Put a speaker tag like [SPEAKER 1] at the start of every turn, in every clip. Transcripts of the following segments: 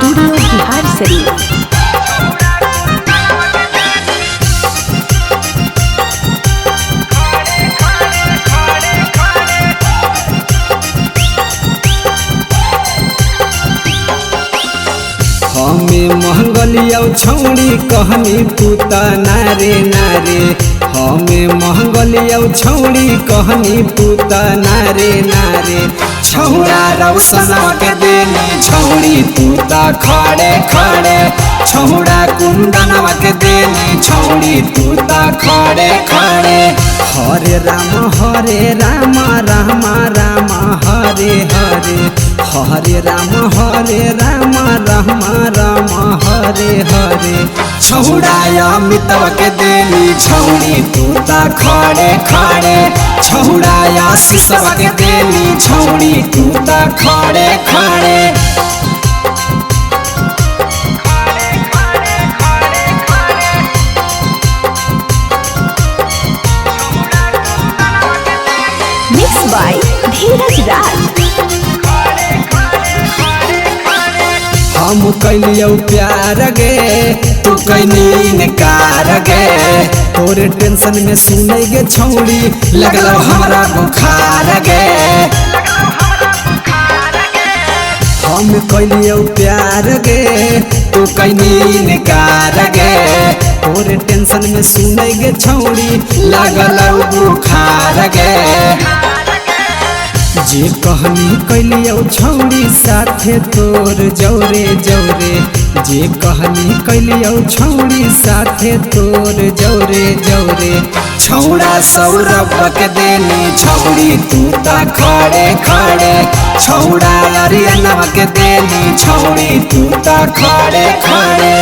[SPEAKER 1] Studio Bihar Sharif.
[SPEAKER 2] हमें महंगलिया छौड़ी कहनी पुता नारे नारे, हमें महंगलिया छौड़ी कहनी पुता नारे नारे। छौड़ा रौसनवा के देनी छौड़ी पुता खड़े खड़े, छौड़ा कुंदनवा के देनी छौड़ी पुता खड़े खड़े। हरे राम राम राम हरे हरे, हरे राम राम राम हरे हरे। छौड़ा अमितवा के देनी छौड़ी तूता खड़े खड़े, छौड़ा शिशवा के देनी छौड़ी तूता खड़े खड़े।
[SPEAKER 1] मिक्स बाय धीरज राज।
[SPEAKER 2] हम कैलियो प्यार गे तू कैनी इनकार गे, तोरे टेंशन में सुने गे छौड़ी लगलो हमरा बुखार गे। हम कैलियो प्यार गे तू कैनी इनकार गे, तोरे टेंशन में सुने गे छौड़ी लगलो बुखार गे। जे कहनी कैलियो छौड़ी साथे तोर जौरे जौरे, जे कहनी कैलियो छौड़ी साथे तोर जौरे जौरे। छौड़ा सौरभ के देनी छौड़ी तूता खड़े खड़े, छौड़ा अरियनवा के देनी छौड़ी तूता खड़े खड़े।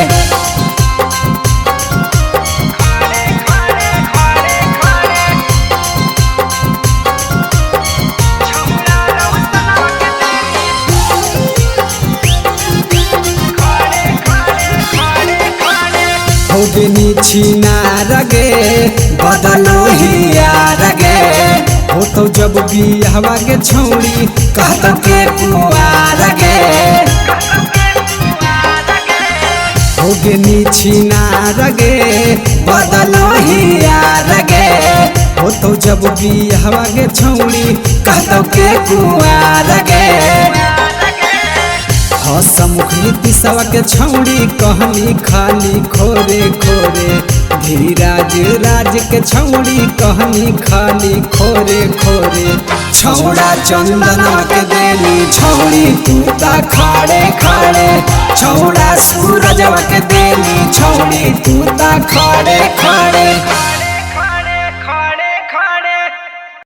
[SPEAKER 2] होगनी छिनार गे बदलो हियार गे, हो तो जब बियाहवा के छौड़ी कहत के कुआर गे। होगनी छिनार गे बदलो हियार गे, हो तो जब बियाहवा के छौड़ी कहत के कुआर गे। हसमुख नीतिशवा के छौड़ी कहनी खाली खोरे खोरे, धीराज राज के छौड़ी कहनी खाली खोरे खोरे। छौड़ा चंदनवा के देनी छौड़ी तूता खड़े खड़े, छौड़ा सूरजवा के देनी छौड़ी तूता खड़े खड़े।